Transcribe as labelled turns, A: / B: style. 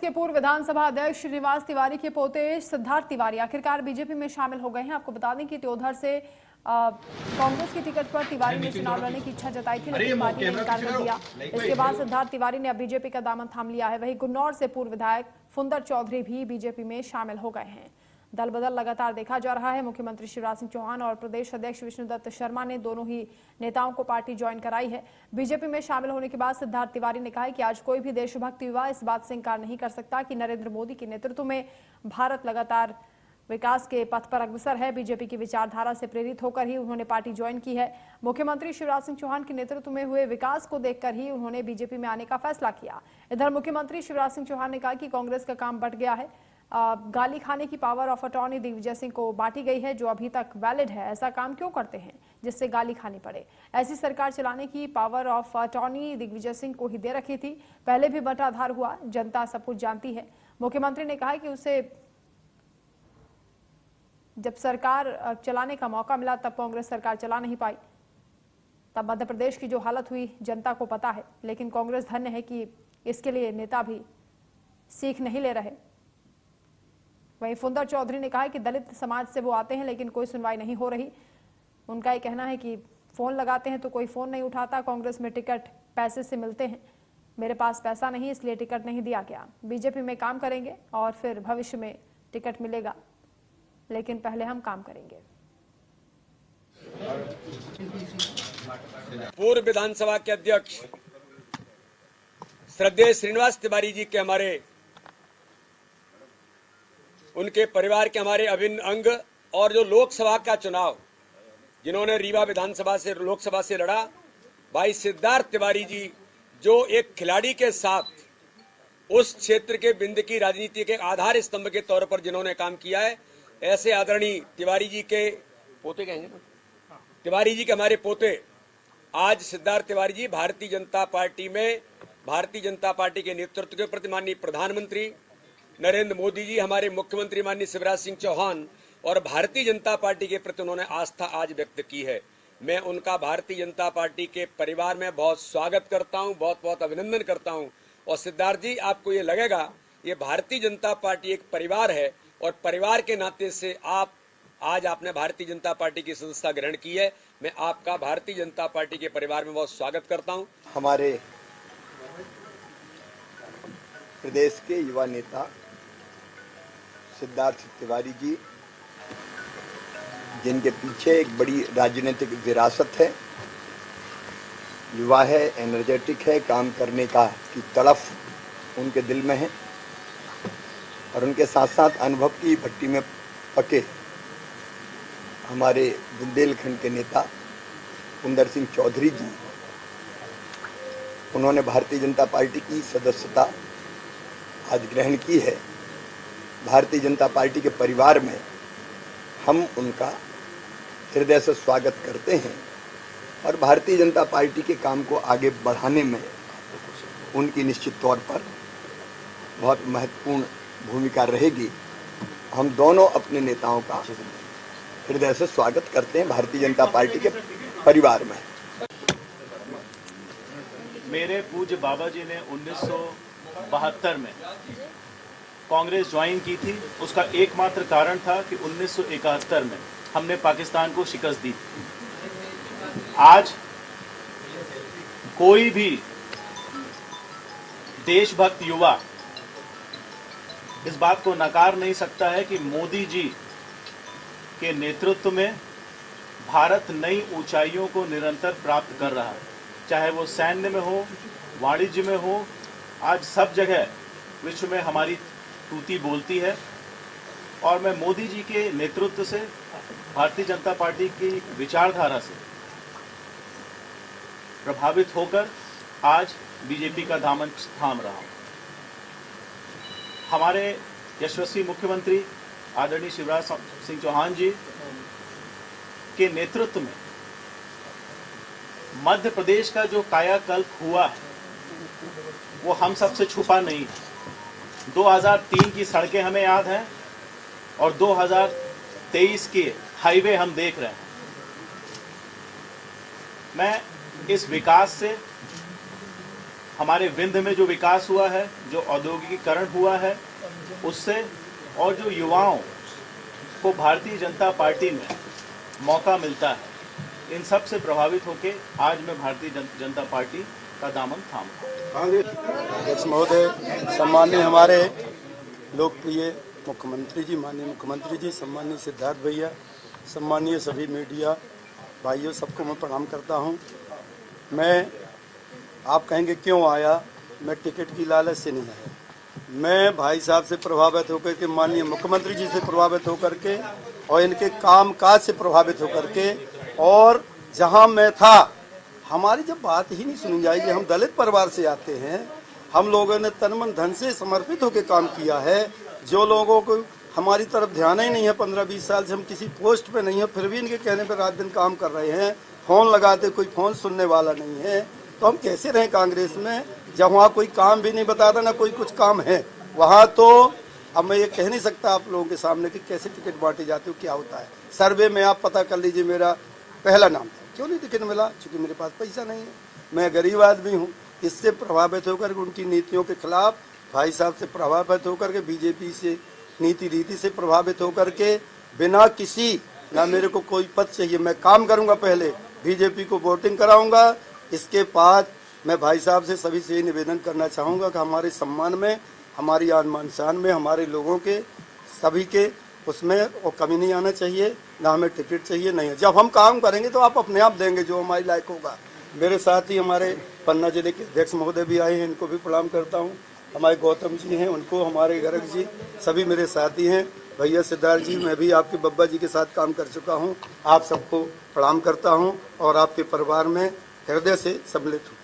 A: के पूर्व विधानसभा अध्यक्ष श्रीनिवास तिवारी के पोते सिद्धार्थ तिवारी आखिरकार बीजेपी में शामिल हो गए हैं। आपको बता दें कि त्योदर से कांग्रेस की टिकट पर तिवारी ने चुनाव लड़ने की इच्छा जताई थी, लेकिन पार्टी ने इनकार कर दिया। इसके बाद सिद्धार्थ तिवारी ने अब बीजेपी का दामन थाम लिया है। वहीं गुन्नौर से पूर्व विधायक फुंदर चौधरी भी बीजेपी में शामिल हो गए हैं। दल बदल लगातार देखा जा रहा है। मुख्यमंत्री शिवराज सिंह चौहान और प्रदेश अध्यक्ष विष्णुदत्त शर्मा ने दोनों ही नेताओं को पार्टी ज्वाइन कराई है। बीजेपी में शामिल होने के बाद सिद्धार्थ तिवारी ने कहा है कि आज कोई भी देशभक्त युवा इस बात से इंकार नहीं कर सकता कि नरेंद्र मोदी के नेतृत्व में भारत लगातार विकास के पथ पर अग्रसर है। बीजेपी की विचारधारा से प्रेरित होकर ही उन्होंने पार्टी ज्वाइन की है। मुख्यमंत्री शिवराज सिंह चौहान के नेतृत्व में हुए विकास को देखकर ही उन्होंने बीजेपी में आने का फैसला किया। इधर मुख्यमंत्री शिवराज सिंह चौहान ने कहा कि कांग्रेस का काम बंट गया है। गाली खाने की power of attorney Digvijaya Singh को बांटी गई है, जो अभी तक वैलिड है। ऐसा काम क्यों करते हैं जिससे गाली खानी पड़े? ऐसी सरकार चलाने की power of attorney Digvijaya Singh को ही दे रखी थी। पहले भी बंटाधार हुआ, जनता सब कुछ जानती है। मुख्यमंत्री ने कहा कि उसे जब सरकार चलाने का मौका मिला तब कांग्रेस सरकार चला नहीं पाई। तब मध्य प्रदेश की जो हालत हुई जनता को पता है, लेकिन कांग्रेस धन्य है कि इसके लिए नेता भी सीख नहीं ले रहे। वहीं फुंदर चौधरी ने कहा कि दलित समाज से वो आते हैं लेकिन कोई सुनवाई नहीं हो रही। उनका ये कहना है कि फोन लगाते हैं तो कोई फोन नहीं उठाता। कांग्रेस में टिकट पैसे से मिलते हैं, मेरे पास पैसा नहीं इसलिए टिकट नहीं दिया गया। बीजेपी में काम करेंगे और फिर भविष्य में टिकट मिलेगा, लेकिन पहले हम काम करेंगे।
B: पूर्व विधानसभा के अध्यक्ष श्रद्धेय श्रीनिवास तिवारी जी के उनके परिवार के हमारे अभिन्न अंग और जो लोकसभा का चुनाव जिन्होंने रीवा विधानसभा से लोकसभा से लड़ा, भाई सिद्धार्थ तिवारी जी जो एक खिलाड़ी के साथ उस क्षेत्र के बिंद की राजनीति के आधार स्तंभ के तौर पर जिन्होंने काम किया है, ऐसे आदरणीय तिवारी जी के पोते कहेंगे, तिवारी जी के हमारे पोते आज सिद्धार्थ तिवारी जी भारतीय जनता पार्टी में भारतीय जनता पार्टी के नेतृत्व के प्रति माननीय प्रधानमंत्री नरेंद्र मोदी जी, हमारे मुख्यमंत्री माननीय शिवराज सिंह चौहान और भारतीय जनता पार्टी के प्रति उन्होंने आस्था आज व्यक्त की है। मैं उनका भारतीय जनता पार्टी के परिवार में बहुत स्वागत करता हूं, बहुत बहुत अभिनंदन करता हूं। और सिद्धार्थ जी, आपको ये लगेगा ये भारतीय जनता पार्टी एक परिवार है और परिवार के नाते से आज आपने भारतीय जनता पार्टी की सदस्यता ग्रहण की है। मैं आपका भारतीय जनता पार्टी के परिवार में बहुत स्वागत करता हूं।
C: हमारे प्रदेश के युवा नेता सिद्धार्थ तिवारी जी, जिनके पीछे एक बड़ी राजनीतिक विरासत है, युवा है, एनर्जेटिक है, काम करने की तड़फ उनके दिल में है और उनके साथ साथ अनुभव की भट्टी में पके हमारे बुंदेलखंड के नेता फुंदर सिंह चौधरी जी, उन्होंने भारतीय जनता पार्टी की सदस्यता आज ग्रहण की है। भारतीय जनता पार्टी के परिवार में हम उनका हृदय से स्वागत करते हैं और भारतीय जनता पार्टी के काम को आगे बढ़ाने में उनकी निश्चित तौर पर बहुत महत्वपूर्ण भूमिका रहेगी। हम दोनों अपने नेताओं का हृदय से स्वागत करते हैं भारतीय जनता पार्टी के परिवार में।
D: मेरे पूज्य बाबा जी ने 1972 में कांग्रेस ज्वाइन की थी। उसका एकमात्र कारण था कि 1971 में हमने पाकिस्तान को शिकस्त दी। आज कोई भी देशभक्त युवा इस बात को नकार नहीं सकता है कि मोदी जी के नेतृत्व में भारत नई ऊंचाइयों को निरंतर प्राप्त कर रहा है, चाहे वो सैन्य में हो, वाणिज्य में हो। आज सब जगह विश्व में हमारी तूती बोलती है और मैं मोदी जी के नेतृत्व से, भारतीय जनता पार्टी की विचारधारा से प्रभावित होकर आज बीजेपी का दामन थाम रहा हूं। हमारे यशस्वी मुख्यमंत्री आदरणीय शिवराज सिंह चौहान जी के नेतृत्व में मध्य प्रदेश का जो कायाकल्प हुआ है वो हम सबसे छुपा नहीं है। 2003 की सड़कें हमें याद हैं और 2023 के हाईवे हम देख रहे हैं। मैं इस विकास से, हमारे विंध्य में जो विकास हुआ है, जो जो औद्योगिकीकरण हुआ है उससे, और जो युवाओं को भारतीय जनता पार्टी में मौका मिलता है, इन सब से प्रभावित होकर आज मैं भारतीय जनता पार्टी का दामन थामा।
E: अध्यक्ष महोदय, सम्माननीय हमारे लोकप्रिय मुख्यमंत्री जी, माननीय मुख्यमंत्री जी, सम्माननीय सिद्धार्थ भैया, सम्माननीय सभी मीडिया भाइयों, सबको मैं प्रणाम करता हूं। मैं, आप कहेंगे क्यों आया, मैं टिकट की लालच से नहीं आया। मैं भाई साहब से प्रभावित होकर के, माननीय मुख्यमंत्री जी से प्रभावित होकर के और इनके काम काज से प्रभावित होकर के, और जहां मैं था, हमारी जब बात ही नहीं सुनी जाएगी। हम दलित परिवार से आते हैं, हम लोगों ने तन मन धन से समर्पित होकर काम किया है। जो लोगों को हमारी तरफ ध्यान ही नहीं है, 15-20 साल से हम किसी पोस्ट पे नहीं है, फिर भी इनके कहने पर रात दिन काम कर रहे हैं। फोन लगाते, कोई फोन सुनने वाला नहीं है, तो हम कैसे रहें कांग्रेस में, जब वहाँ कोई काम भी नहीं बताता, ना कोई कुछ काम है वहाँ। तो अब मैं ये कह नहीं सकता आप लोगों के सामने कि कैसे टिकट बांटी जाती हो, क्या होता है। सर्वे में आप पता कर लीजिए, मेरा पहला नाम था। क्यों नहीं टिकट मिला? क्योंकि मेरे पास पैसा नहीं है, मैं गरीब आदमी हूँ। इससे प्रभावित होकर उनकी नीतियों के खिलाफ, भाई साहब से प्रभावित होकर के, बीजेपी से नीति रीति से प्रभावित होकर के, बिना किसी, ना मेरे को कोई पद चाहिए, मैं काम करूंगा, पहले बीजेपी को वोटिंग कराऊंगा। इसके बाद मैं भाई साहब से, सभी से निवेदन करना चाहूँगा कि हमारे सम्मान में, हमारी आन मान शान में, हमारे लोगों के, सभी के उसमें और कमी नहीं आना चाहिए, ना हमें टिकट चाहिए, नहीं है। जब हम काम करेंगे तो आप अपने आप देंगे जो हमारी लायक होगा। मेरे साथ ही हमारे पन्ना जिले के अध्यक्ष महोदय भी आए हैं, इनको भी प्रणाम करता हूँ। हमारे गौतम जी हैं, उनको, हमारे गर्ग जी, सभी मेरे साथी हैं। भैया सिद्धार्थ जी, मैं भी आपके बब्बा जी के साथ काम कर चुका हूँ। आप सबको प्रणाम करता हूँ और आपके परिवार में हृदय से सम्मिलित हूँ।